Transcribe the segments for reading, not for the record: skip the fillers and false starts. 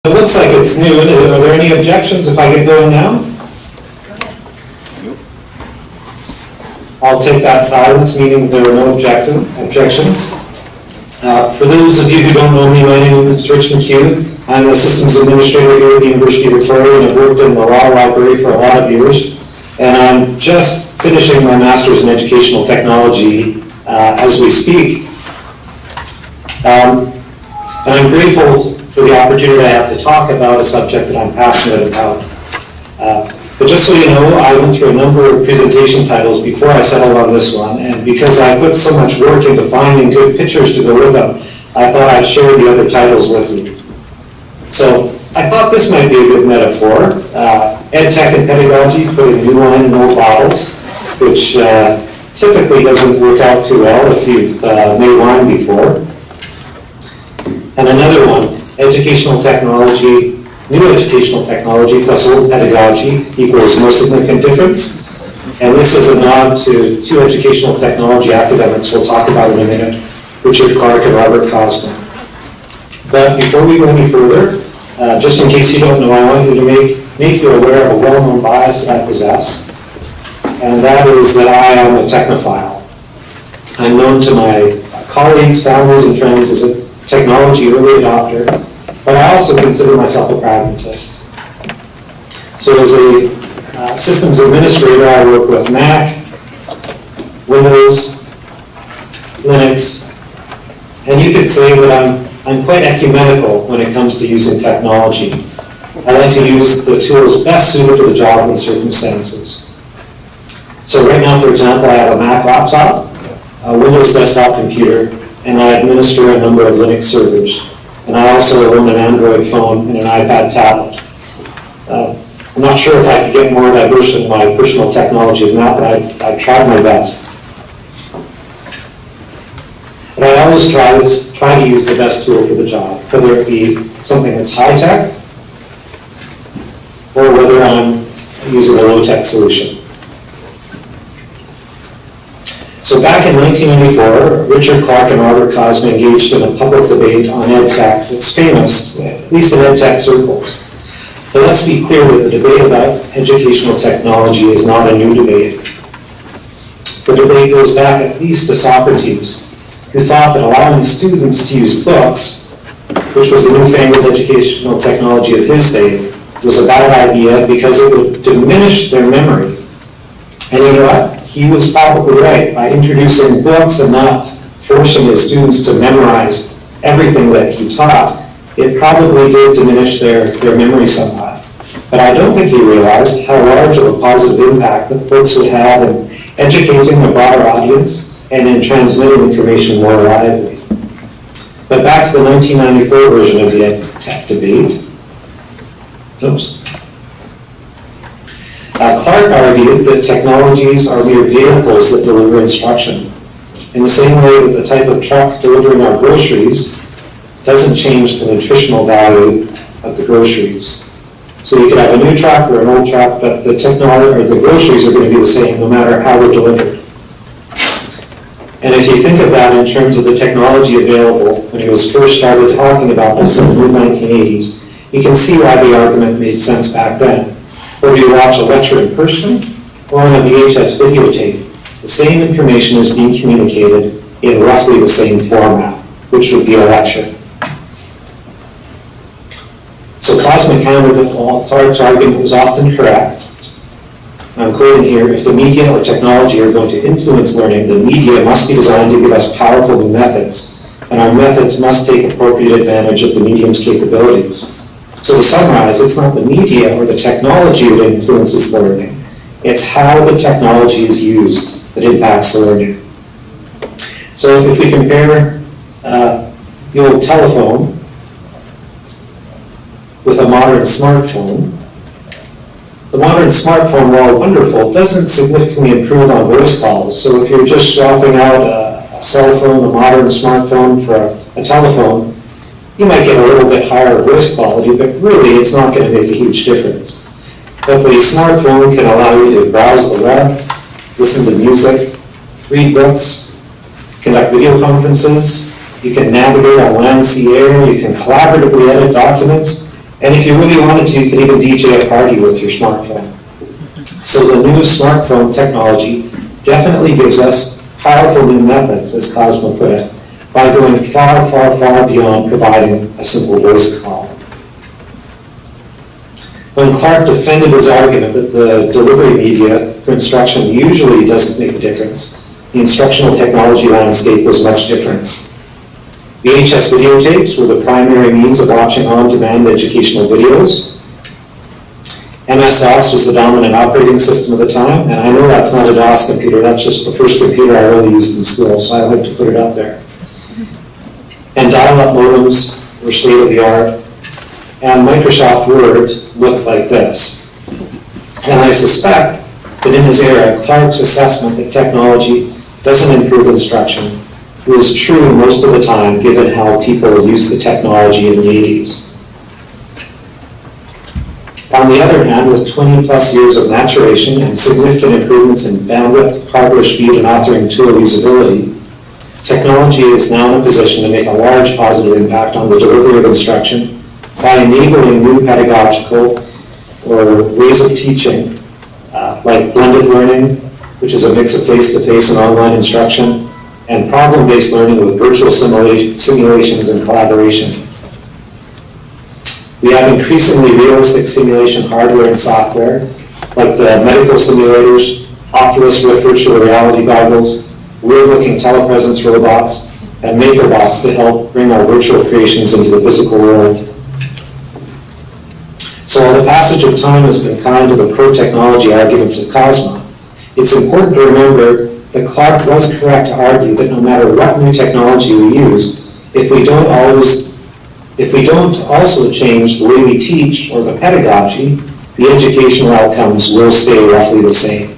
It looks like it's new. Are there any objections if I get going now? I'll take that silence, meaning there are no objections. For those of you who don't know me, my name is McCue. I'm a systems administrator here at the University of Victoria, and I've worked in the law library for a lot of years. And I'm just finishing my master's in educational technology as we speak. And I'm grateful for the opportunity I have to talk about a subject that I'm passionate about. But just so you know, I went through a number of presentation titles before I settled on this one, and because I put so much work into finding good pictures to go with them, I thought I'd share the other titles with you. So I thought this might be a good metaphor. EdTech and Pedagogy, putting new wine in old bottles, which typically doesn't work out too well if you've made wine before. And another one, educational technology, new educational technology plus old pedagogy equals no significant difference. And this is a nod to two educational technology academics we'll talk about in a minute, Richard Clark and Robert Cosman. But before we go any further, just in case you don't know, I want you to make you aware of a well-known bias that I possess, and that is that I am a technophile. I'm known to my colleagues, families, and friends as a technology early adopter, but I also consider myself a pragmatist. So as a systems administrator, I work with Mac, Windows, Linux, and you could say that I'm quite ecumenical when it comes to using technology. I like to use the tools best suited to the job and circumstances. So right now, for example, I have a Mac laptop, a Windows desktop computer, and I administer a number of Linux servers. And I also own an Android phone and an iPad tablet. I'm not sure if I could get more diverse in my personal technology than that, but I've tried my best. But I always try to use the best tool for the job, whether it be something that's high-tech, or whether I'm using a low-tech solution. So back in 1994, Richard Clark and Robert Cosman engaged in a public debate on EdTech that's famous, at least in EdTech circles. But let's be clear that the debate about educational technology is not a new debate. The debate goes back at least to Socrates, who thought that allowing students to use books, which was a newfangled educational technology of his day, was a bad idea because it would diminish their memory. And you know what? He was probably right. By introducing books and not forcing his students to memorize everything that he taught, it probably did diminish their memory somewhat. But I don't think he realized how large of a positive impact that books would have in educating a broader audience and in transmitting information more reliably. But back to the 1994 version of the EdTech debate. Oops. Clark argued that technologies are mere vehicles that deliver instruction, in the same way that the type of truck delivering our groceries doesn't change the nutritional value of the groceries. So you could have a new truck or an old truck, but the technology or the groceries are going to be the same no matter how they're delivered. And if you think of that in terms of the technology available when he was first started talking about this in the mid-1980s, you can see why the argument made sense back then. Whether you watch a lecture in person or on a VHS videotape, the same information is being communicated in roughly the same format, which would be a lecture. So Cosman countered that while Clark's argument was often correct, I'm quoting here, if the media or technology are going to influence learning, the media must be designed to give us powerful new methods, and our methods must take appropriate advantage of the medium's capabilities. So to summarize, it's not the media or the technology that influences learning. It's how the technology is used that impacts learning. So if we compare the old telephone with a modern smartphone, the modern smartphone, while wonderful, doesn't significantly improve on voice calls. So if you're just swapping out a cell phone, a modern smartphone for a telephone, you might get a little bit higher voice quality, but really it's not going to make a huge difference. But the smartphone can allow you to browse the web, listen to music, read books, conduct video conferences, you can navigate on land, sea, air, you can collaboratively edit documents, And if you really wanted to, you could even DJ a party with your smartphone. So the new smartphone technology definitely gives us powerful new methods, as Cosmo put it, by going far, far, far beyond providing a simple voice call. When Clark defended his argument that the delivery media for instruction usually doesn't make a difference, the instructional technology landscape was much different. VHS videotapes were the primary means of watching on-demand educational videos. MS-DOS was the dominant operating system of the time, and I know that's not a DOS computer, that's just the first computer I really used in school, so I like to put it up there. And dial-up modems were state-of-the-art, and Microsoft Word looked like this. And I suspect that in his era, Clark's assessment that technology doesn't improve instruction was true most of the time, given how people used the technology in the 80s. On the other hand, with 20 plus years of maturation and significant improvements in bandwidth, hardware speed, and authoring tool usability, technology is now in a position to make a large positive impact on the delivery of instruction by enabling new pedagogical or ways of teaching, like blended learning, which is a mix of face-to-face and online instruction, and problem-based learning with virtual simulations and collaboration. We have increasingly realistic simulation hardware and software, like the medical simulators, Oculus Rift virtual reality goggles, weird-looking telepresence robots, and MakerBots to help bring our virtual creations into the physical world. So while the passage of time has been kind to the pro-technology arguments of Cosmo, it's important to remember that Clark was correct to argue that no matter what new technology we use, if we don't also change the way we teach or the pedagogy, the educational outcomes will stay roughly the same.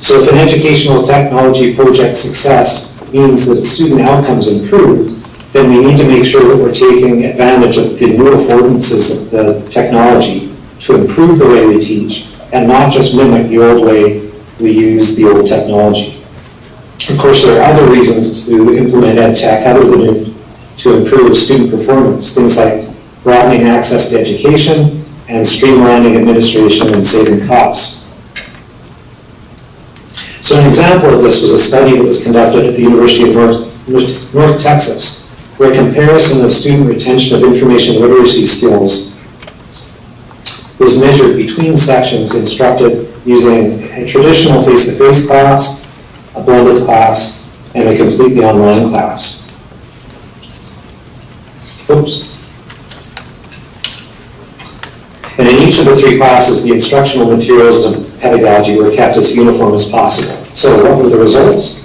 So if an educational technology project success means that student outcomes improve, then we need to make sure that we're taking advantage of the new affordances of the technology to improve the way we teach and not just mimic the old way we use the old technology. Of course, there are other reasons to implement EdTech other than to improve student performance, things like broadening access to education and streamlining administration and saving costs. So an example of this was a study that was conducted at the University of North Texas, where a comparison of student retention of information literacy skills was measured between sections instructed using a traditional face-to-face class, a blended class, and a completely online class. Oops. And in each of the three classes, the instructional materials and pedagogy were kept as uniform as possible. So what were the results?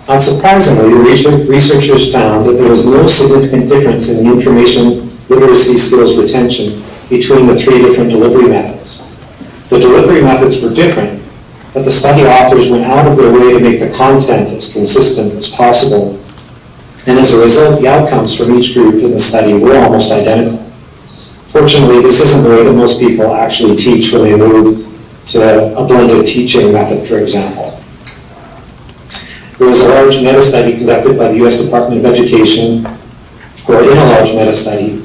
Unsurprisingly, the researchers found that there was no significant difference in the information literacy skills retention between the three different delivery methods. The delivery methods were different, but the study authors went out of their way to make the content as consistent as possible. And as a result, the outcomes from each group in the study were almost identical. Fortunately, this isn't the way that most people actually teach when they move to a blended teaching method, for example. There was a large meta-study conducted by the U.S. Department of Education, or in a large meta-study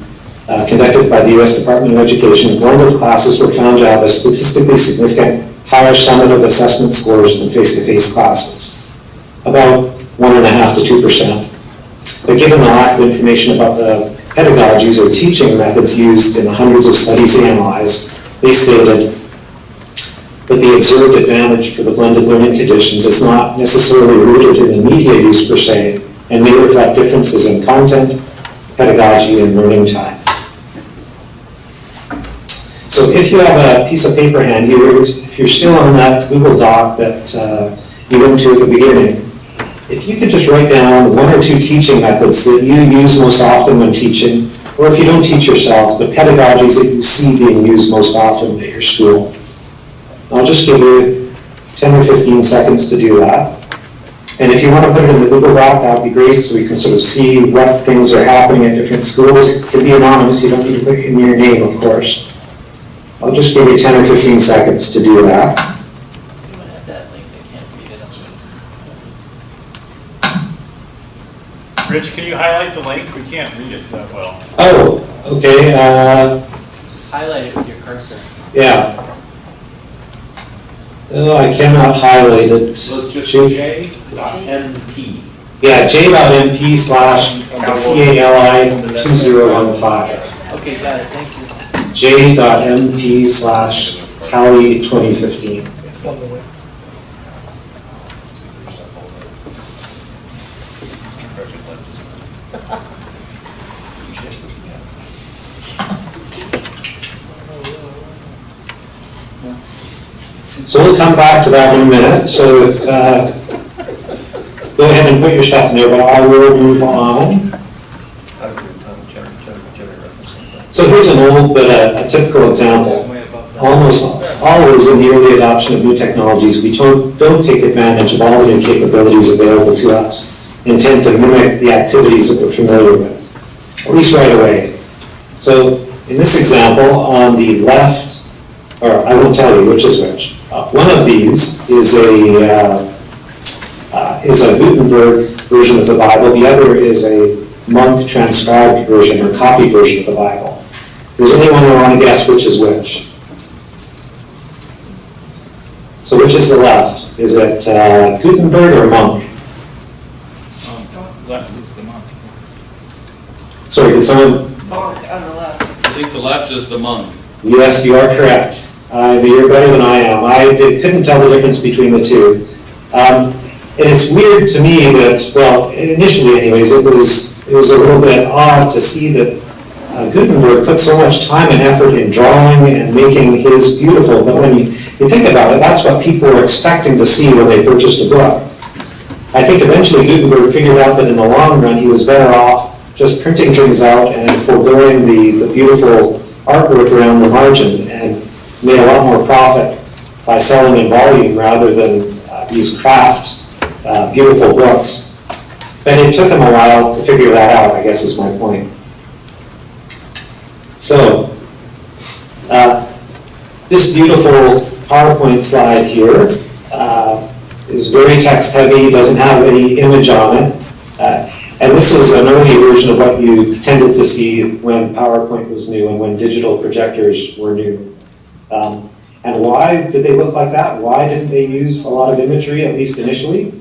conducted by the U.S. Department of Education, blended classes were found to have a statistically significant higher summative assessment scores than face-to-face classes, about 1.5% to 2%. But given the lack of information about the pedagogies or teaching methods used in the hundreds of studies they analyzed, they stated that the observed advantage for the blended learning conditions is not necessarily rooted in the media use per se, and may reflect differences in content, pedagogy, and learning time. So if you have a piece of paper handy, or if you're still on that Google Doc that you went to at the beginning, if you could just write down one or two teaching methods that you use most often when teaching, or if you don't teach yourself, the pedagogies that you see being used most often at your school. I'll just give you 10 or 15 seconds to do that. And if you want to put it in the Google Doc, that would be great, so we can sort of see what things are happening at different schools. It can be anonymous, you don't need to put in your name, of course. I'll just give you 10 or 15 seconds to do that. Rich, can you highlight the link? We can't read it that well. Oh, okay. Just highlight it with your cursor. Yeah. Oh, I cannot highlight it. So it's just j.mp. Yeah, j.mp/CALI2015. Okay, got it. Thank you. j.mp/CALI2015. So we'll come back to that in a minute. So if, go ahead and put your stuff in there, but I will move on. So here's an old but a typical example. Almost always in the early adoption of new technologies, we don't take advantage of all the new capabilities available to us and tend to mimic the activities that we're familiar with, at least right away. So in this example, on the left, or I won't tell you which is which. One of these is a Gutenberg version of the Bible. The other is a monk transcribed version or copied version of the Bible. Does anyone want to guess which is which? So which is the left? Is it Gutenberg or monk? Left is the monk. Sorry, did someone? Monk on the left. I think the left is the monk. Yes, you are correct. You're better than I am. Couldn't tell the difference between the two. And it's weird to me that, well, initially anyways, it was a little bit odd to see that Gutenberg put so much time and effort in drawing and making his beautiful, but when you think about it, that's what people were expecting to see when they purchased a book. I think eventually Gutenberg figured out that in the long run he was better off just printing things out and foregoing the beautiful artwork around the margin, and made a lot more profit by selling in volume rather than these craft beautiful books. But it took him a while to figure that out, I guess is my point. So, this beautiful PowerPoint slide here is very text heavy, doesn't have any image on it. And this is an early version of what you tended to see when PowerPoint was new and when digital projectors were new. And why did they look like that? Why didn't they use a lot of imagery, at least initially?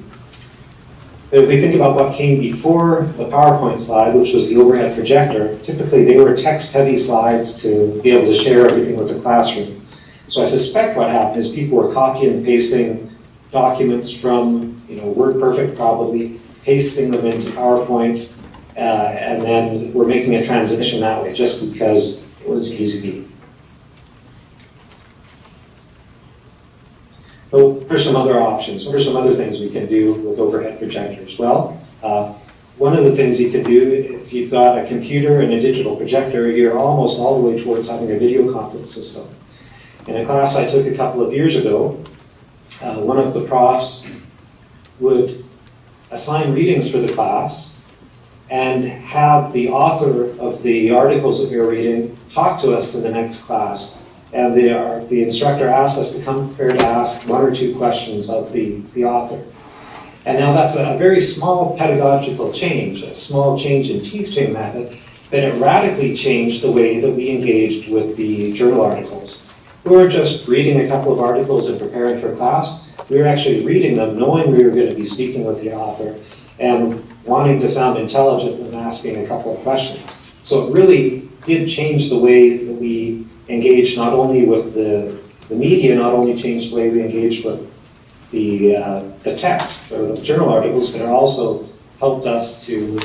If we think about what came before the PowerPoint slide, which was the overhead projector, typically they were text-heavy slides to be able to share everything with the classroom. So I suspect what happened is people were copying and pasting documents from, WordPerfect probably, pasting them into PowerPoint, and then we're making a transition that way just because it was easy. So what are some other options? What are some other things we can do with overhead projectors? Well, one of the things you can do if you've got a computer and a digital projector, you're almost all the way towards having a video conference system. In a class I took a couple of years ago, one of the profs would assign readings for the class and have the author of the articles that we were reading talk to us in the next class. And the instructor asked us to come prepared to ask one or two questions of the author. And now that's a very small pedagogical change, a small change in teaching method, but it radically changed the way that we engaged with the journal articles. We weren't just reading a couple of articles and preparing for class. We were actually reading them, knowing we were going to be speaking with the author, and wanting to sound intelligent and asking a couple of questions. So it really did change the way that we engaged not only with the media, not only changed the way we engaged with the text or the journal articles, but it also helped us to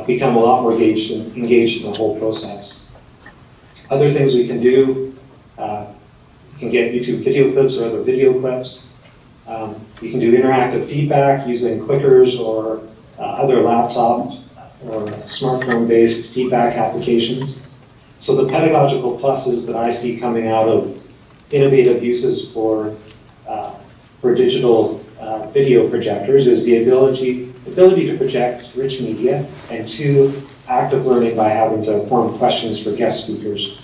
become a lot more engaged in the whole process. Other things we can do, you can get YouTube video clips or other video clips. You can do interactive feedback using clickers or other laptop or smartphone-based feedback applications. So the pedagogical pluses that I see coming out of innovative uses for digital video projectors is the ability to project rich media, and two, active learning by having to form questions for guest speakers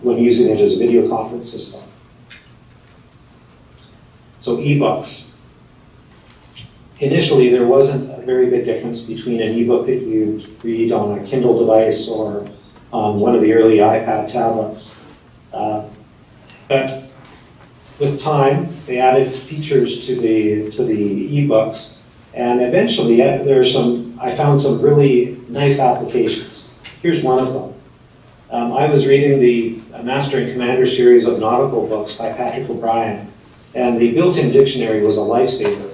when using it as a video conference system. So ebooks. Initially, there wasn't a very big difference between an ebook that you read on a Kindle device or on one of the early iPad tablets. But with time, they added features to the ebooks, and eventually I found some really nice applications. Here's one of them. I was reading the Master and Commander series of nautical books by Patrick O'Brien, and the built-in dictionary was a lifesaver.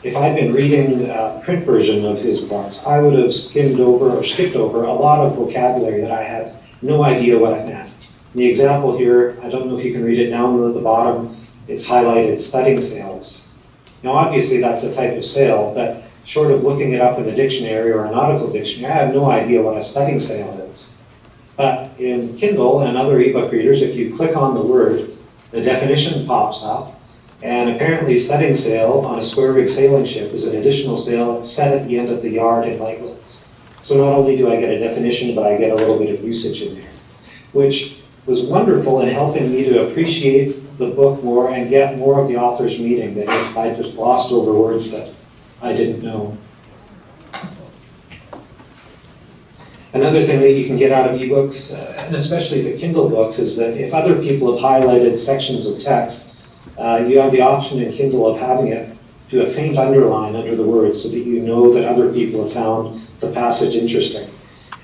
If I'd been reading a print version of his books, I would have skimmed over or skipped over a lot of vocabulary that I had no idea what it meant. The example here, I don't know if you can read it down at the bottom, it's highlighted studding sails. Now obviously that's a type of sail, but short of looking it up in a dictionary or a nautical dictionary, I have no idea what a studding sail is. But in Kindle and other ebook readers, if you click on the word, the definition pops up, and apparently studding sail on a square rig sailing ship is an additional sail set at the end of the yard in light winds. So not only do I get a definition, but I get a little bit of usage in there, which was wonderful in helping me to appreciate the book more and get more of the author's meaning than if I just glossed over words that I didn't know. Another thing that you can get out of ebooks, and especially the Kindle books, is that if other people have highlighted sections of text, you have the option in Kindle of having it do a faint underline under the words so that you know that other people have found the passage interesting,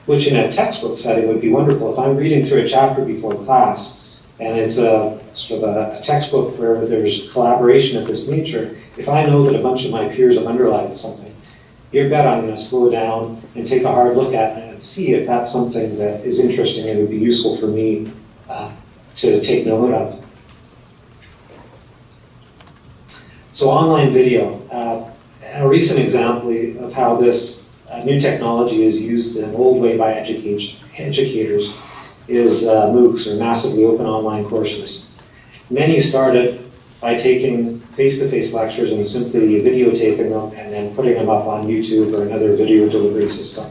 which in a textbook setting would be wonderful. If I'm reading through a chapter before class, and it's a sort of a textbook where there's collaboration of this nature, if I know that a bunch of my peers have underlined something, you bet I'm going to slow down and take a hard look at it and see if that's something that is interesting and would be useful for me to take note of. So online video, a recent example of how this new technology is used in an old way by educators is MOOCs, or massively open online courses. Many started by taking face-to-face lectures and simply videotaping them and then putting them up on YouTube or another video delivery system,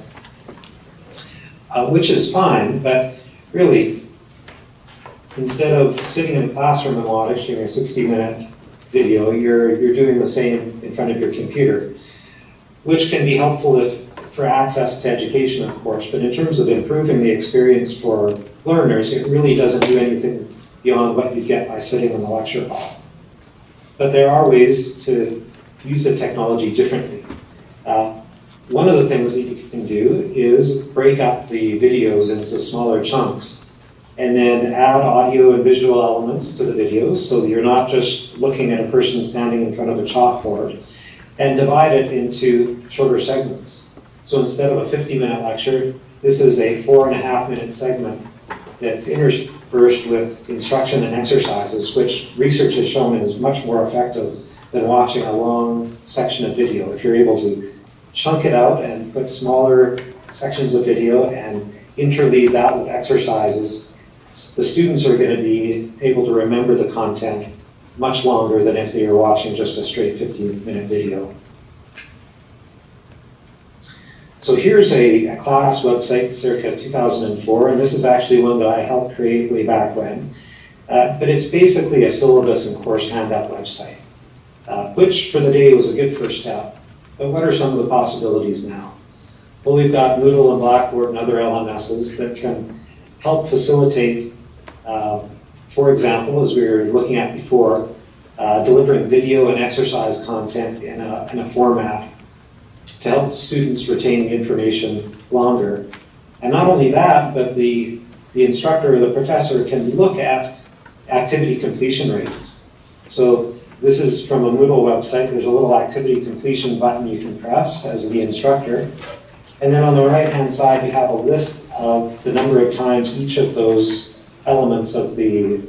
which is fine, but really, instead of sitting in a classroom and watching a 60-minute video, you're doing the same in front of your computer, which can be helpful for access to education, of course, but in terms of improving the experience for learners, it really doesn't do anything beyond what you get by sitting in the lecture hall. But there are ways to use the technology differently. One of the things that you can do is break up the videos into smaller chunks and then add audio and visual elements to the videos so that you're not just looking at a person standing in front of a chalkboard, and divide it into shorter segments. So instead of a 50-minute lecture, this is a 4.5-minute segment that's interspersed with instruction and exercises, which research has shown is much more effective than watching a long section of video. If you're able to chunk it out and put smaller sections of video and interleave that with exercises, the students are going to be able to remember the content much longer than if they were watching just a straight 15-minute video. So here's a class website, Circa 2004, and this is actually one that I helped create way back when. But it's basically a syllabus and course handout website, which for the day was a good first step. But what are some of the possibilities now? Well, we've got Moodle and Blackboard and other LMSs that can help facilitate, for example, as we were looking at before, delivering video and exercise content in a format to help students retain the information longer. And not only that, but the instructor or the professor can look at activity completion rates. So this is from a Moodle website. There's a little activity completion button you can press as the instructor. And then on the right-hand side, you have a list of the number of times each of those elements of the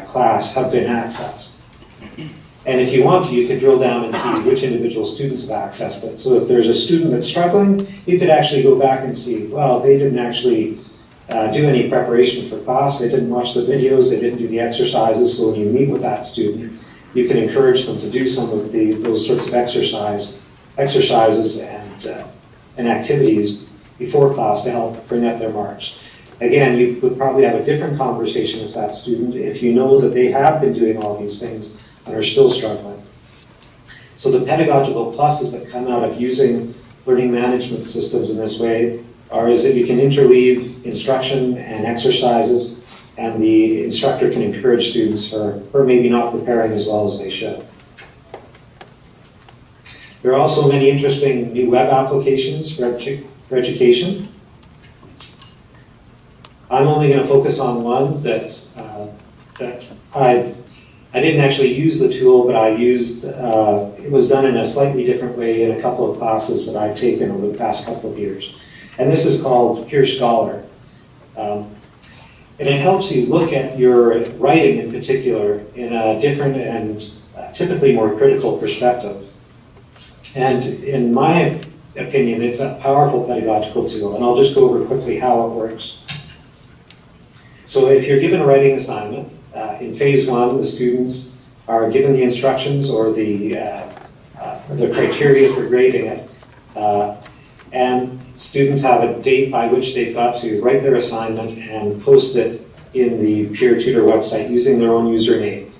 class have been accessed. And if you want to, you could drill down and see which individual students have accessed it. So if there's a student that's struggling, you could actually go back and see, well, they didn't actually do any preparation for class, they didn't watch the videos, they didn't do the exercises, so when you meet with that student, you can encourage them to do some of those sorts of exercises and activities before class to help bring up their marks. Again, you would probably have a different conversation with that student if you know that they have been doing all these things and are still struggling. So the pedagogical pluses that come out of using learning management systems in this way is that you can interleave instruction and exercises, and the instructor can encourage students who are maybe not preparing as well as they should. There are also many interesting new web applications for education. I'm only going to focus on one that I didn't actually use the tool, but I used, it was done in a slightly different way in a couple of classes that I've taken over the past couple of years. And this is called peerScholar. And it helps you look at your writing in particular in a different and typically more critical perspective. And in my opinion, it's a powerful pedagogical tool, and I'll just go over quickly how it works. So if you're given a writing assignment, in phase one, the students are given the instructions or the criteria for grading it, and students have a date by which they've got to write their assignment and post it in the peer tutor website using their own username.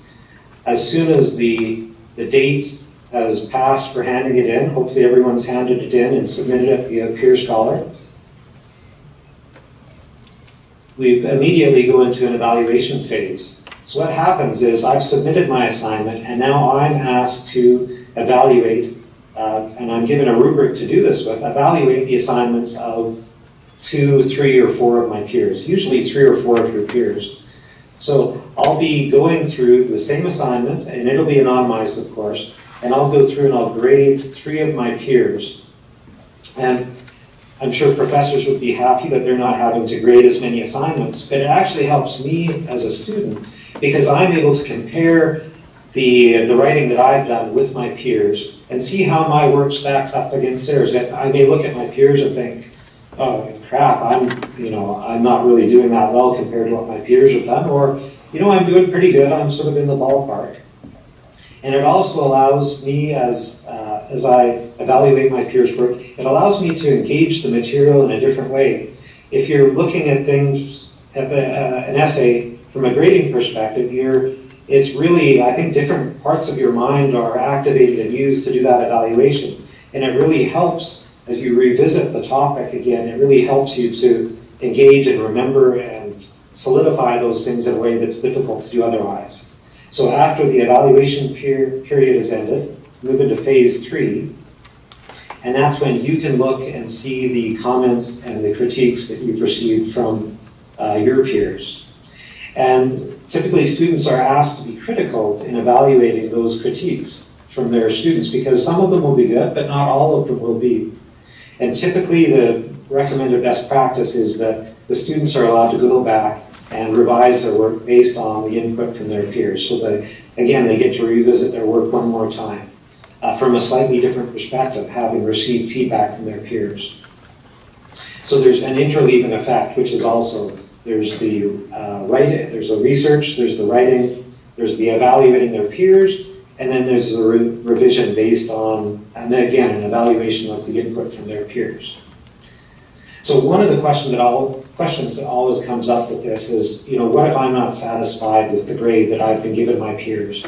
As soon as the date has passed for handing it in, hopefully everyone's handed it in and submitted it via peerScholar, we immediately go into an evaluation phase. So what happens is I've submitted my assignment, and now I'm asked to evaluate, and I'm given a rubric to do this with, evaluate the assignments of 2, 3, or 4 of my peers, usually 3 or 4 of your peers. So I'll be going through the same assignment, and it'll be anonymized, of course, and I'll go through and I'll grade 3 of my peers. And I'm sure professors would be happy that they're not having to grade as many assignments, but it actually helps me as a student because I'm able to compare the writing that I've done with my peers and see how my work stacks up against theirs. I may look at my peers and think, oh crap, I'm not really doing that well compared to what my peers have done, or I'm doing pretty good, I'm sort of in the ballpark. And it also allows me, as I evaluate my peers' work, it allows me to engage the material in a different way. If you're looking at things, at an essay from a grading perspective, it's really, I think, different parts of your mind are activated and used to do that evaluation. And it really helps, as you revisit the topic again, it really helps you to engage and remember and solidify those things in a way that's difficult to do otherwise. So after the evaluation period is ended, move into phase 3, and that's when you can look and see the comments and the critiques that you've received from your peers. And typically students are asked to be critical in evaluating those critiques from their students because some of them will be good, but not all of them will be. And typically the recommended best practice is that the students are allowed to go back and revise their work based on the input from their peers. So that, again, they get to revisit their work one more time from a slightly different perspective, having received feedback from their peers. So there's an interleaving effect, which is also, there's the writing, there's the research, there's the writing, there's the evaluating their peers, and then there's the revision based on, and again, an evaluation of the input from their peers. So one of the questions that always comes up with this is, what if I'm not satisfied with the grade that I've been given my peers?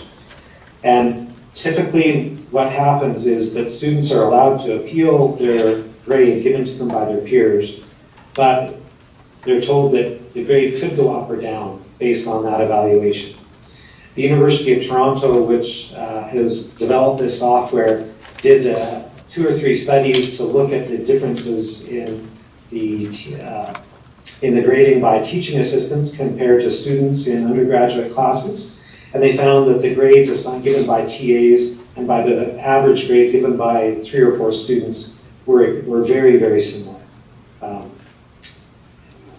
And typically what happens is that students are allowed to appeal their grade given to them by their peers, but they're told that the grade could go up or down based on that evaluation. The University of Toronto, which has developed this software, did 2 or 3 studies to look at the differences in the grading by teaching assistants compared to students in undergraduate classes. And they found that the grades given by TAs and by the average grade given by 3 or 4 students were very, very similar.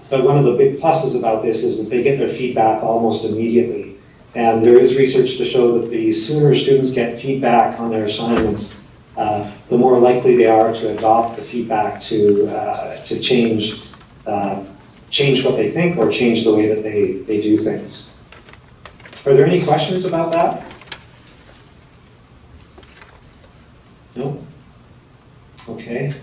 But one of the big pluses about this is that they get their feedback almost immediately. And there is research to show that the sooner students get feedback on their assignments, the more likely they are to adopt the feedback to change what they think or change the way that they do things. Are there any questions about that? No? Okay.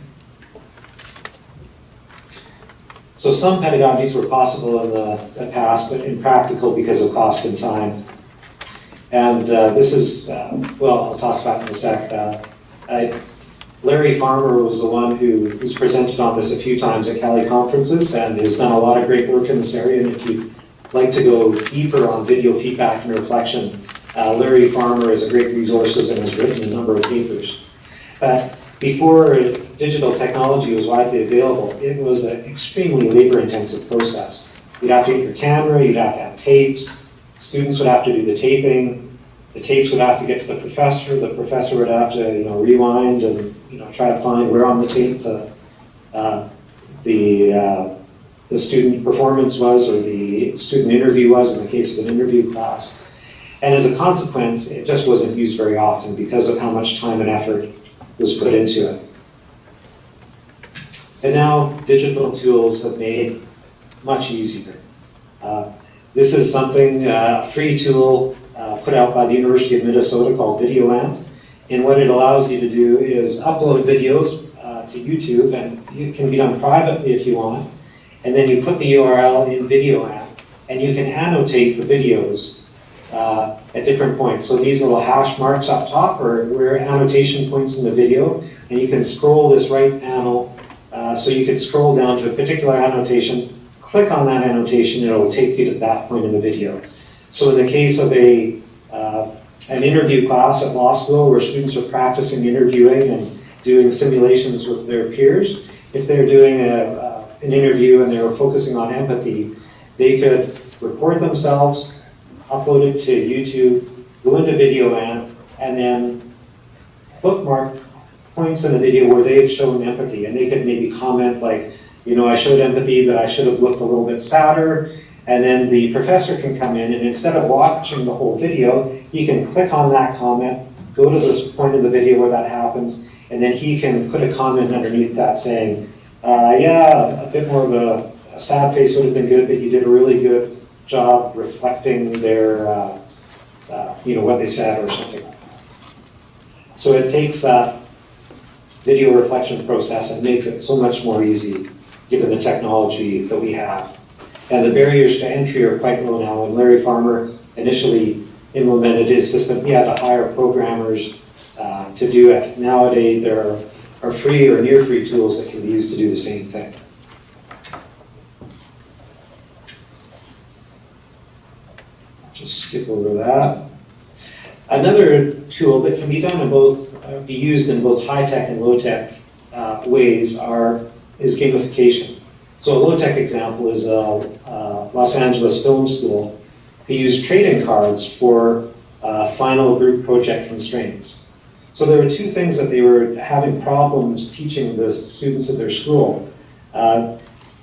So some pedagogies were possible in the past, but impractical because of cost and time. And this is, well, I'll talk about in a sec. Larry Farmer was the one who's presented on this a few times at Cali conferences and has done a lot of great work in this area. And if you'd like to go deeper on video feedback and reflection, Larry Farmer is a great resource and has written a number of papers. But before digital technology was widely available, it was an extremely labor-intensive process. You'd have to get your camera, you'd have to have tapes, students would have to do the taping, the tapes would have to get to the professor would have to rewind and try to find where on the tape the student performance was or the student interview was in the case of an interview class. And as a consequence, it just wasn't used very often because of how much time and effort was put into it. And now digital tools have made it much easier. This is something, a free tool put out by the University of Minnesota called VideoAnt. And what it allows you to do is upload videos to YouTube, and it can be done privately if you want. And then you put the URL in VideoAnt, and you can annotate the videos at different points. So these little hash marks up top are annotation points in the video, and you can scroll this right panel. So you can scroll down to a particular annotation, click on that annotation, and it will take you to that point in the video. So in the case of an interview class at law school where students are practicing interviewing and doing simulations with their peers, if they're doing an interview and they're focusing on empathy, they could record themselves, upload it to YouTube, go into VideoAnt, and then bookmark points in the video where they've shown empathy. And they could maybe comment like, I showed empathy, but I should have looked a little bit sadder. And then the professor can come in, and instead of watching the whole video, he can click on that comment, go to this point in the video where that happens, and then he can put a comment underneath that saying, yeah, a bit more of a sad face would have been good, but you did a really good job reflecting their, what they said or something like that. So it takes that video reflection process and makes it so much more easy given the technology that we have. And the barriers to entry are quite low now. When Larry Farmer initially implemented his system, he had to hire programmers to do it. Nowadays, there are free or near free tools that can be used to do the same thing. Just skip over that. Another tool that can be done in both, be used in both high-tech and low-tech ways is gamification. So a low-tech example is Los Angeles Film School. They used trading cards for final group project constraints. So there were two things that they were having problems teaching the students at their school.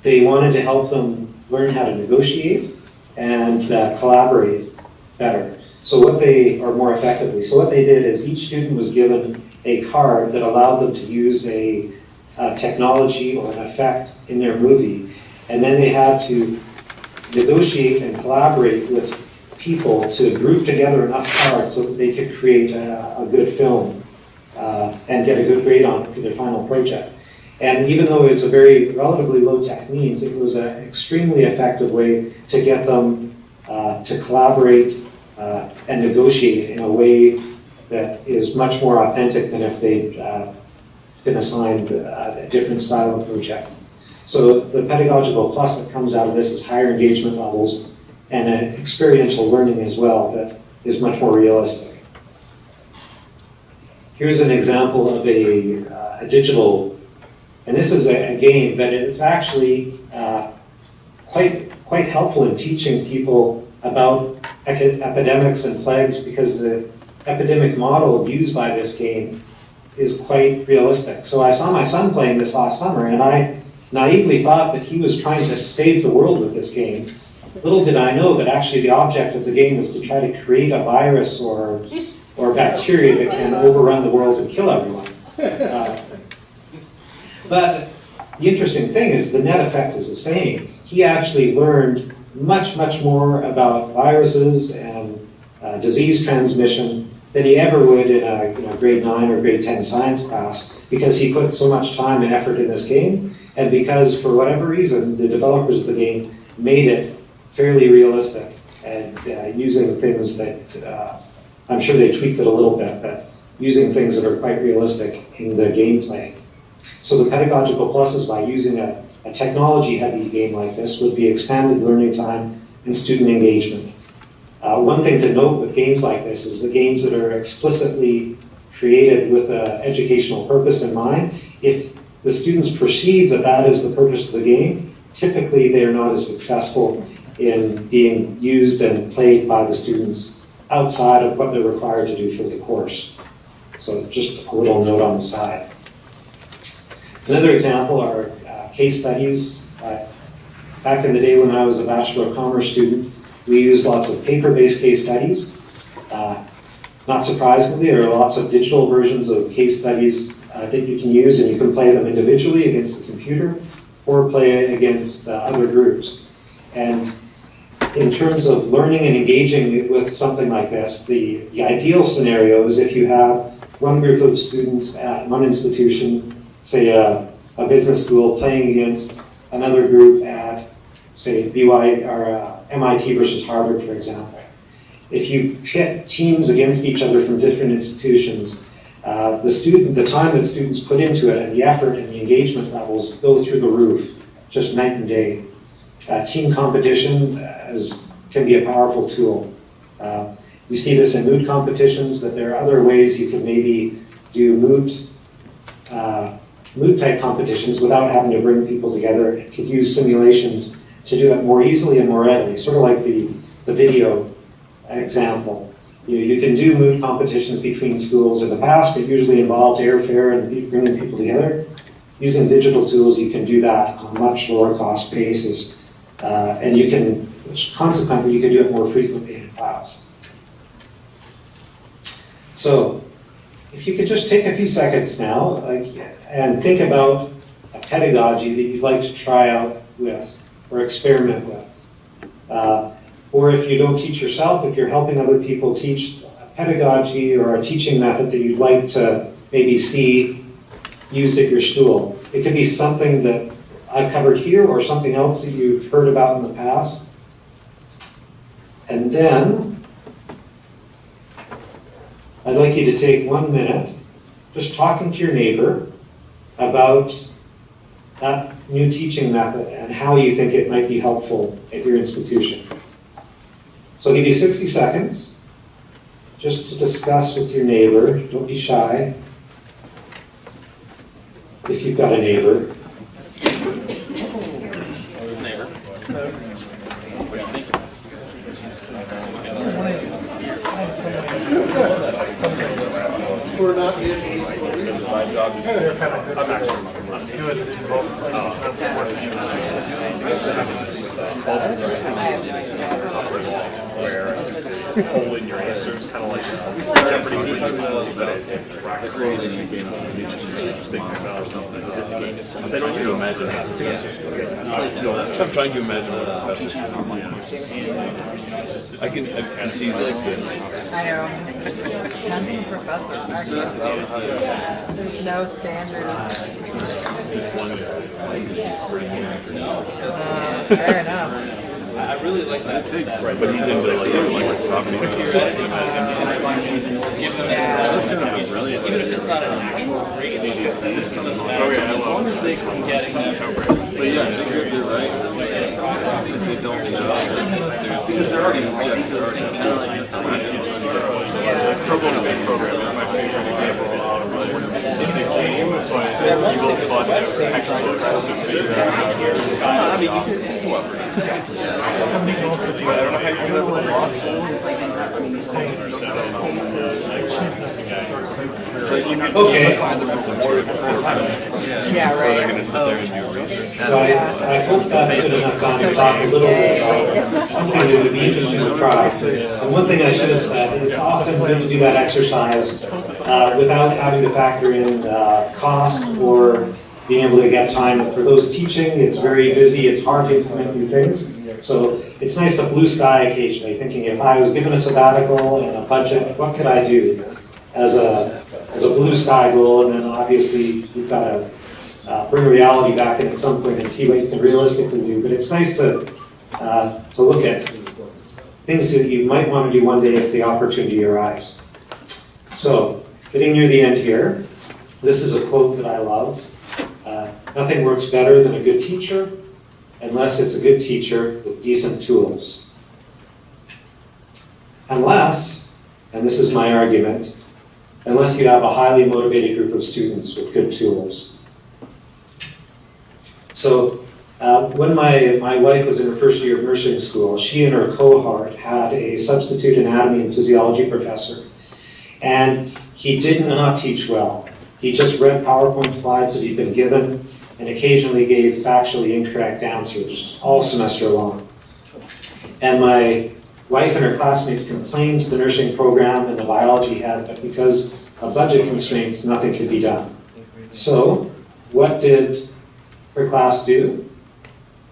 They wanted to help them learn how to negotiate and collaborate better. Or more effectively. So what they did is each student was given a card that allowed them to use a technology or an effect in their movie, and then they had to negotiate and collaborate with people to group together enough cards so that they could create a good film and get a good grade on it for their final project. And even though it was a very relatively low-tech means, it was an extremely effective way to get them to collaborate and negotiate in a way that is much more authentic than if they'd been assigned a different style of project. So the pedagogical plus that comes out of this is higher engagement levels and an experiential learning as well that is much more realistic. Here's an example of a digital, and this is a game, but it's actually quite helpful in teaching people about epidemics and plagues, because the epidemic model used by this game is quite realistic. So I saw my son playing this last summer, and I naively thought that he was trying to save the world with this game. Little did I know that actually the object of the game is to try to create a virus or bacteria that can overrun the world and kill everyone. But the interesting thing is the net effect is the same. He actually learned much more about viruses and disease transmission than he ever would in a grade 9 or grade 10 science class, because he put so much time and effort in this game, and because for whatever reason the developers of the game made it fairly realistic and using things that I'm sure they tweaked it a little bit, but using things that are quite realistic in the gameplay. So the pedagogical pluses by using a technology-heavy game like this would be expanded learning time and student engagement. One thing to note with games like this is the games that are explicitly created with an educational purpose in mind, if the students perceive that that is the purpose of the game, typically they are not as successful in being used and played by the students outside of what they're required to do for the course. So just a little note on the side. Another example are case studies. Back in the day when I was a Bachelor of Commerce student, we used lots of paper-based case studies. Not surprisingly, there are lots of digital versions of case studies that you can use, and you can play them individually against the computer or play against other groups. And in terms of learning and engaging with something like this, the ideal scenario is if you have one group of students at one institution, say a business school, playing against another group at, say, BYU or MIT versus Harvard, for example. If you pit teams against each other from different institutions, the time that students put into it and the effort and the engagement levels go through the roof, just night and day. Team competition can be a powerful tool. We see this in moot competitions, but there are other ways you could maybe do moot-type competitions without having to bring people together. It could use simulations to do it more easily and more readily, sort of like the video example. You can do moot competitions between schools in the past, but usually involved airfare and bringing people together. Using digital tools, you can do that on a much lower cost basis. And you can, consequently, you can do it more frequently in class. So, if you could just take a few seconds now and think about a pedagogy that you'd like to try out with or experiment with. Or if you don't teach yourself, if you're helping other people teach a pedagogy or a teaching method that you'd like to maybe see used at your school. It could be something that I've covered here or something else that you've heard about in the past. And then I'd like you to take 1 minute just talking to your neighbor about that new teaching method and how you think it might be helpful at your institution. So I'll give you 60 seconds just to discuss with your neighbor. Don't be shy if you've got a neighbor. We're not getting my job is I'm good in both. Where hole in your answers, kind of like Jeopardy, but it's really interesting thing about something. They don't need to imagine how to I'm trying to imagine what a professor I can see this. I know. That's the professor. There's no standard. Just one Fair enough. I really like that. Right, but he's into like property. That's kind of brilliant. Even if it's not an actual grade, this doesn't matter. As long as they can get that. But yeah, you're right. If they don't, because they're already pro bono-based program. My favorite example. It's a game, but you will spot extra to figure out how to do it. I mean, you can cooperate. I don't know how you're going to let lost. Okay. Yeah, right. They're going to sit there and do research. So I hope that's good enough time to talk a little bit about something that would be interesting to try. And one thing I should have said, it's often good to do that exercise without having to factor in cost or being able to get time. For those teaching, it's very busy, it's hard to implement new things. So it's nice to blue sky occasionally, thinking if I was given a sabbatical and a budget, what could I do as a blue sky goal? And then obviously you've got to bring reality back in at some point and see what you can realistically do. But it's nice to look at things that you might want to do one day if the opportunity arises. So, getting near the end here, this is a quote that I love. Nothing works better than a good teacher unless it's a good teacher with decent tools. Unless, and this is my argument, unless you have a highly motivated group of students with good tools. So, when my wife was in her first year of nursing school, she and her cohort had a substitute anatomy and physiology professor. And he did not teach well. He just read PowerPoint slides that he'd been given and occasionally gave factually incorrect answers all semester long. And my wife and her classmates complained to the nursing program and the biology head, but because of budget constraints, nothing could be done. So, what did her class do?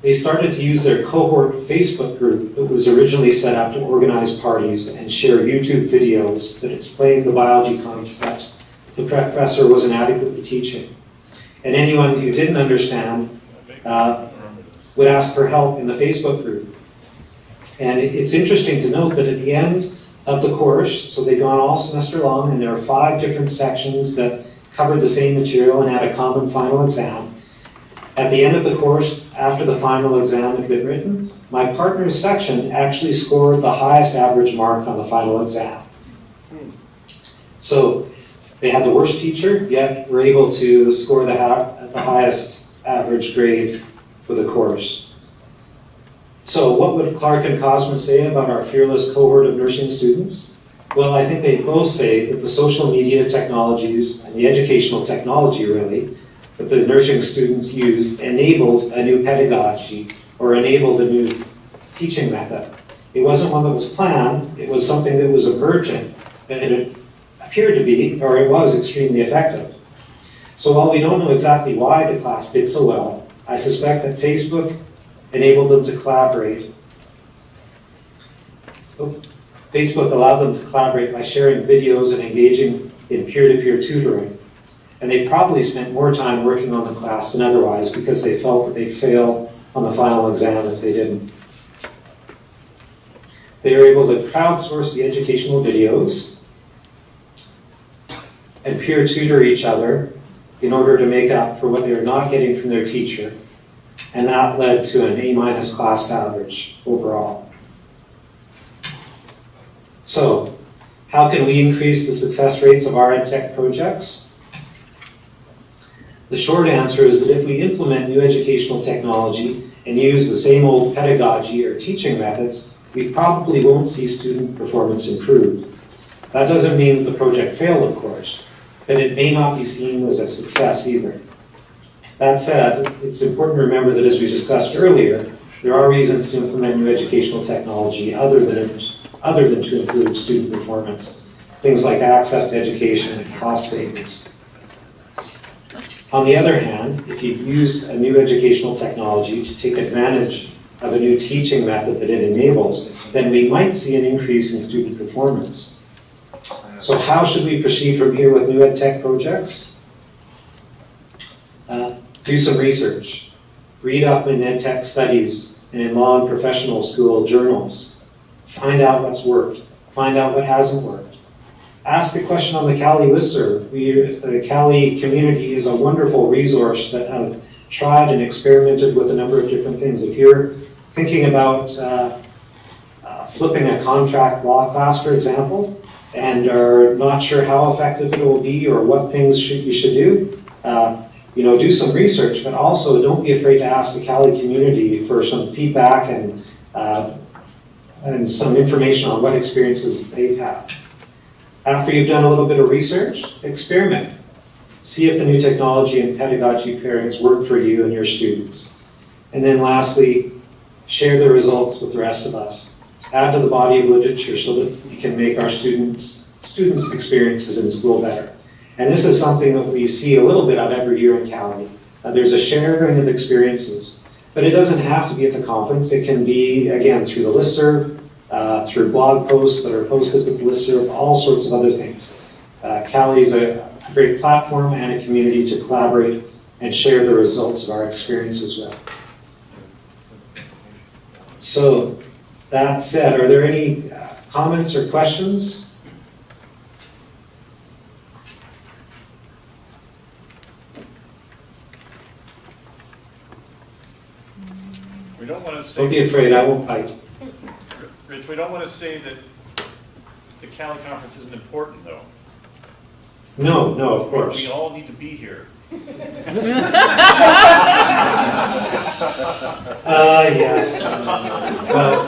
They started to use their cohort Facebook group that was originally set up to organize parties and share YouTube videos that explained the biology concepts the professor wasn't adequately teaching. And anyone who didn't understand would ask for help in the Facebook group. And it's interesting to note that at the end of the course, so they'd gone all semester long, and there are 5 different sections that covered the same material and had a common final exam. At the end of the course, after the final exam had been written, my partner's section actually scored the highest average mark on the final exam. So they had the worst teacher, yet were able to score the highest average grade for the course. So what would Clark and Cosma say about our fearless cohort of nursing students? Well, I think they both say that the social media technologies and the educational technology, really, that the nursing students used enabled a new pedagogy or enabled a new teaching method. It wasn't one that was planned, it was something that was emergent, and it appeared to be, or it was, extremely effective. So while we don't know exactly why the class did so well, I suspect that Facebook enabled them to collaborate. Facebook allowed them to collaborate by sharing videos and engaging in peer-to-peer tutoring. And they probably spent more time working on the class than otherwise because they felt that they'd fail on the final exam if they didn't. They were able to crowdsource the educational videos and peer tutor each other in order to make up for what they were not getting from their teacher. And that led to an A- class average overall. So, how can we increase the success rates of our EdTech projects? The short answer is that if we implement new educational technology and use the same old pedagogy or teaching methods, we probably won't see student performance improve. That doesn't mean the project failed, of course, but it may not be seen as a success either. That said, it's important to remember that, as we discussed earlier, there are reasons to implement new educational technology other than to improve student performance. Things like access to education and cost savings. On the other hand, if you've used a new educational technology to take advantage of a new teaching method that it enables, then we might see an increase in student performance. So how should we proceed from here with new EdTech projects? Do some research. Read up in EdTech studies and in law and professional school journals. Find out what's worked. Find out what hasn't worked. Ask a question on the Cali listserv. The Cali community is a wonderful resource that have tried and experimented with a number of different things. If you're thinking about flipping a contract law class, for example, and are not sure how effective it will be or what things you should do, do some research, but also don't be afraid to ask the Cali community for some feedback and some information on what experiences they've had. After you've done a little bit of research, experiment. See if the new technology and pedagogy pairings work for you and your students. And then lastly, share the results with the rest of us. Add to the body of literature so that we can make our students' experiences in school better. And this is something that we see a little bit of every year in Cali. There's a sharing of experiences, but it doesn't have to be at the conference. It can be, again, through the listserv, through blog posts that are posted with the listserv, all sorts of other things. Cali is a great platform and a community to collaborate and share the results of our experiences with. So, That said, are there any comments or questions? We don't want to say. Don't be afraid, I won't bite. Rich, we don't want to say that the Cali conference isn't important, though. No, no, of course. We all need to be here. Yes. Well,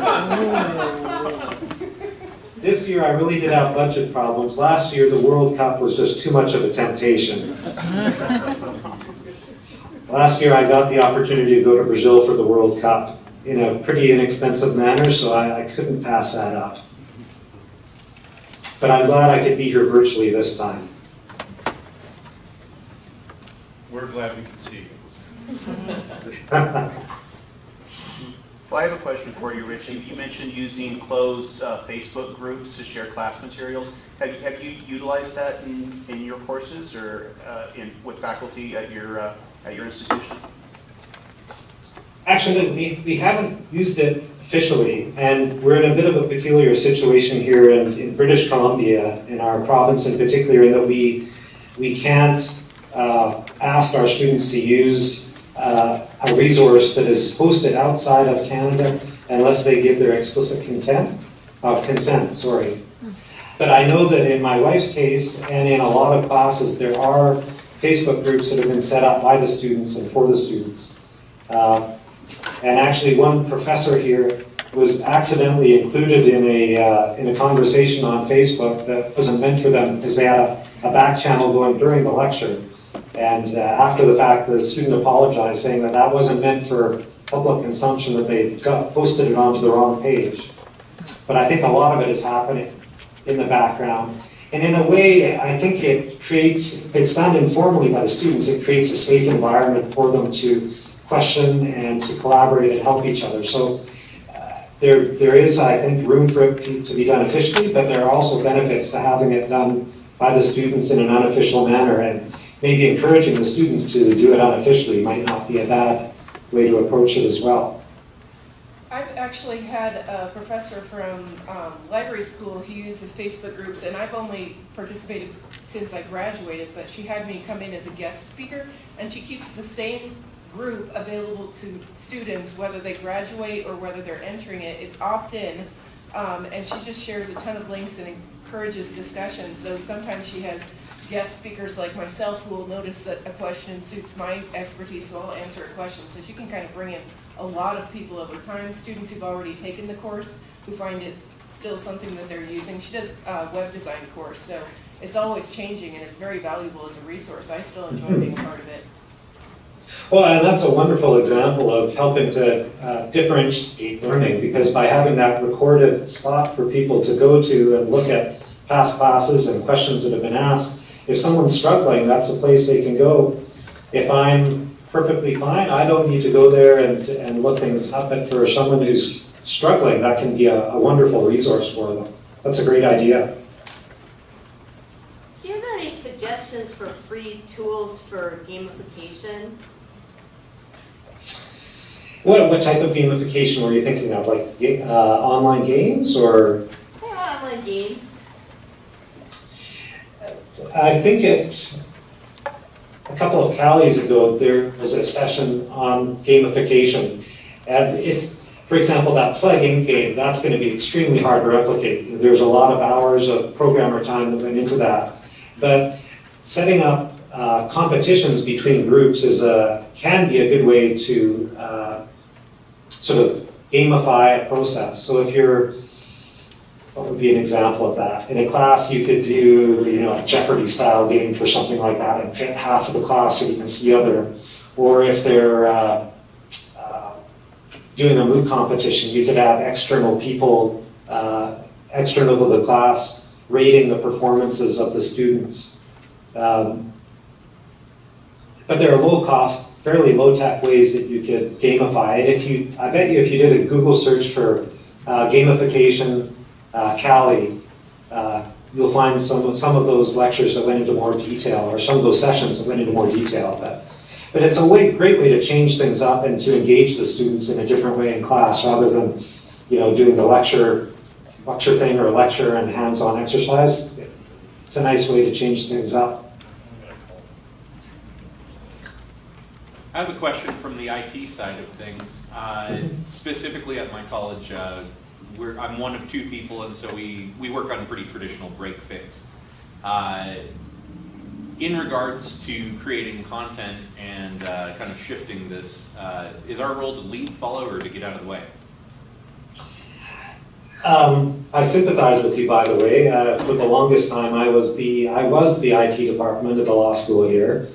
this year I really did have budget problems. Last year the World Cup was just too much of a temptation. Last year I got the opportunity to go to Brazil for the World Cup in a pretty inexpensive manner, so I couldn't pass that up. But I'm glad I could be here virtually this time. We're glad we can see you. Well, I have a question for you, Rich. You mentioned using closed Facebook groups to share class materials. Have you utilized that in your courses or with faculty at your institution? Actually, we haven't used it officially, and we're in a bit of a peculiar situation here in British Columbia, in our province in particular, in that we can't ask our students to use a resource that is hosted outside of Canada unless they give their explicit consent. But I know that in my wife's case and in a lot of classes, there are Facebook groups that have been set up by the students and for the students. And actually, one professor here was accidentally included in a conversation on Facebook that wasn't meant for them because they had a back channel going during the lecture. And after the fact, the student apologized, saying that that wasn't meant for public consumption, that they posted it onto the wrong page. But I think a lot of it is happening in the background. And in a way, I think it's done informally by the students. It creates a safe environment for them to question and to collaborate and help each other. So there is, I think, room for it to be done officially, but there are also benefits to having it done by the students in an unofficial manner. And maybe encouraging the students to do it unofficially might not be a bad way to approach it as well. I've actually had a professor from library school who uses Facebook groups, and I've only participated since I graduated, but she had me come in as a guest speaker, and she keeps the same group available to students whether they graduate or whether they're entering it. It's opt-in, and she just shares a ton of links and encourages discussion. So sometimes she has guest speakers like myself who will notice that a question suits my expertise, so I'll answer a question. So she can kind of bring in a lot of people over time, students who've already taken the course, who find it still something that they're using. She does a web design course, so it's always changing and it's very valuable as a resource. I still enjoy being a part of it. Well, and that's a wonderful example of helping to differentiate learning, because by having that recorded spot for people to go to and look at past classes and questions that have been asked, if someone's struggling, that's a place they can go. If I'm perfectly fine, I don't need to go there and look things up, but for someone who's struggling, that can be a wonderful resource for them. That's a great idea. Do you have any suggestions for free tools for gamification? What type of gamification were you thinking of? Like online games or? Yeah, online games. I think a couple of Callies ago, there was a session on gamification. And if, for example, that plug-in game, that's going to be extremely hard to replicate. There's a lot of hours of programmer time that went into that. But setting up competitions between groups can be a good way to sort of gamify a process. So if you're, what would be an example of that? In a class, you could do, a Jeopardy style game for something like that, and pick half of the class so you can see other. Or if they're doing a MOOC competition, you could have external people, external to the class, rating the performances of the students. But there are low-cost, fairly low-tech ways that you could gamify it. I bet you if you did a Google search for gamification Cali, you'll find some of those lectures that went into more detail, or some of those sessions that went into more detail. But it's a great way to change things up and to engage the students in a different way in class, rather than doing the lecture thing or lecture and hands-on exercise. It's a nice way to change things up. I have a question from the IT side of things. Specifically at my college, I'm one of 2 people, and so we work on pretty traditional break fix. In regards to creating content and kind of shifting this, is our role to lead, follow, or to get out of the way? I sympathize with you, by the way. For the longest time, I was the IT department at the law school here.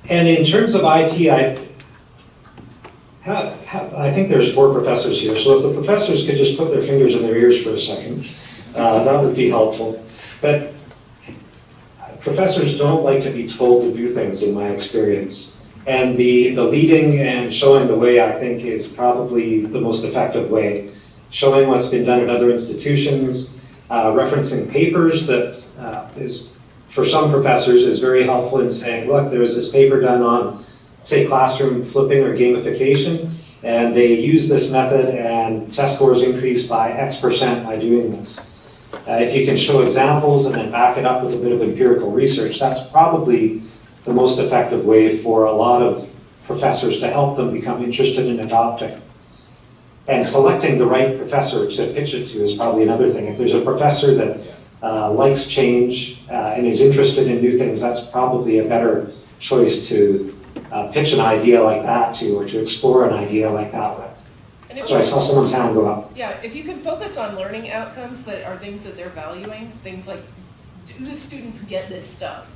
And in terms of IT, I think there's 4 professors here, so if the professors could just put their fingers in their ears for a second, that would be helpful. But professors don't like to be told to do things, in my experience. And the leading and showing the way, I think, is probably the most effective way. Showing what's been done at other institutions, referencing papers that is, for some professors, is very helpful in saying, look, there's this paper done on, say, classroom flipping or gamification, and they use this method and test scores increase by X% by doing this. If you can show examples and then back it up with a bit of empirical research, that's probably the most effective way for a lot of professors to help them become interested in adopting. And selecting the right professor to pitch it to is probably another thing. If there's a professor that likes change and is interested in new things, that's probably a better choice to pitch an idea like that to, or to explore an idea like that with. So I saw someone's hand go up. Yeah, if you can focus on learning outcomes that are things that they're valuing, things like, do the students get this stuff?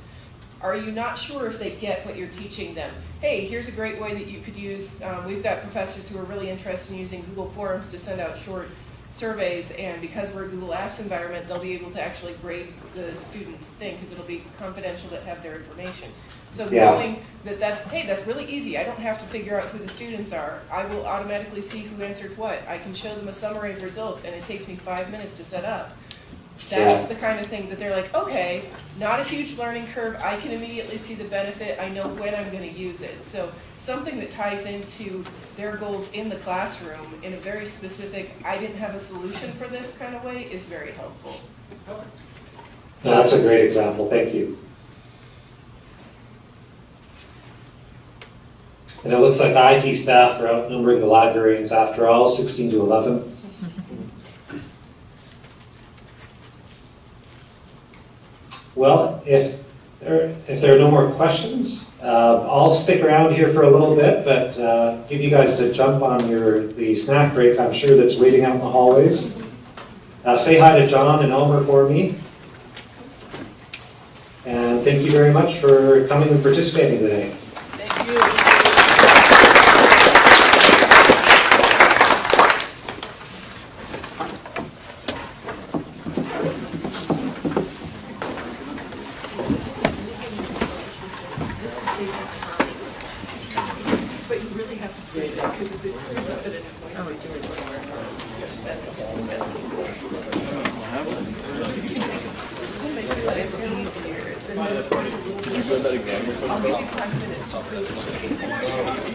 Are you not sure if they get what you're teaching them? Hey, here's a great way that you could use, we've got professors who are really interested in using Google Forms to send out short surveys, and because we're a Google Apps environment, they'll be able to actually grade the students' thing, because it'll be confidential to have their information. So knowing that that's really easy. I don't have to figure out who the students are. I will automatically see who answered what. I can show them a summary of results, and it takes me 5 minutes to set up. That's the kind of thing that they're like, okay, not a huge learning curve. I can immediately see the benefit. I know when I'm going to use it. So something that ties into their goals in the classroom in a very specific, I didn't have a solution for this kind of way is very helpful. That's a great example. Thank you. And it looks like the IT staff are outnumbering the librarians after all, 16 to 11. Well, if there are no more questions, I'll stick around here for a little bit, but give you guys a jump on the snack break, I'm sure, that's waiting out in the hallways. Say hi to John and Elmer for me. And thank you very much for coming and participating today. Thank you.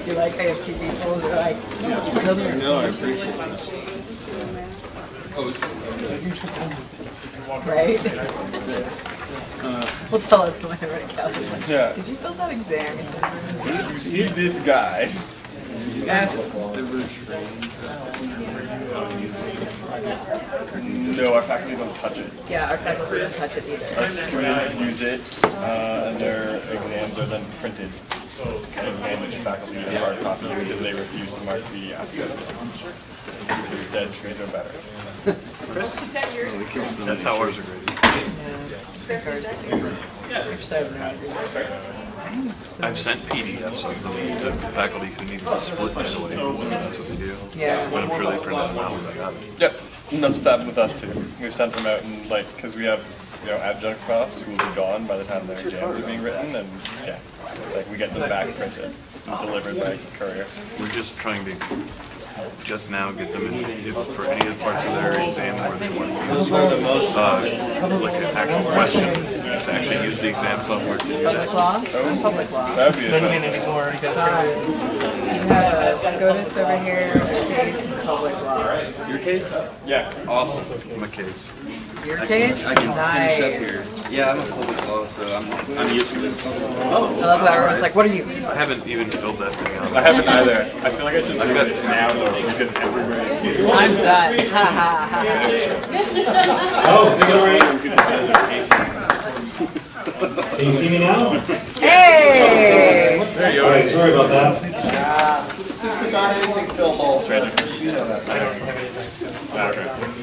You like I have two people that are like, No, I appreciate that. right? We'll tell everyone right, Calvin. Yeah. Did you fill that exam? Or something? You see this guy. Ask No, our faculty don't touch it. Yeah, our faculty don't touch it either. Our students use it, and their exams are then printed and handed to faculty in hard copy because they refuse to mark PDFs. Because dead trees are better. Chris, is that yours? That's how ours are graded. I've sent PDFs of them to faculty who need to split, by the way. That's what they do. Yeah. But I'm sure they print them out when I got them. Yep, and that's what's happened with us too. We've sent them out and because we have, adjunct profs, schools are gone by the time their exams are being written, and we get them back printed and delivered by courier. We're just trying to just now get them in, if for any of the parts of their exam where they want Those are the most. like an actual question, to actually use the exam software to do that. Public law? Public law. That'd be a Doesn't mean anymore. You have a SCOTUS over here, a case, and public law. Your case? Yeah. Awesome. My case. Your case? I can Nice. finish up here. Yeah, I'm a public law, so I'm useless. I love how everyone's like, what are you? I haven't even filled that thing out. I haven't either. I feel like I should do this now though, because everybody. I'm done. Ha ha ha. Oh, is it all right? Can you see me now? Hey! All right, sorry about that. Just forgot anything Phil Ball said. You know that. I don't have anything. Okay.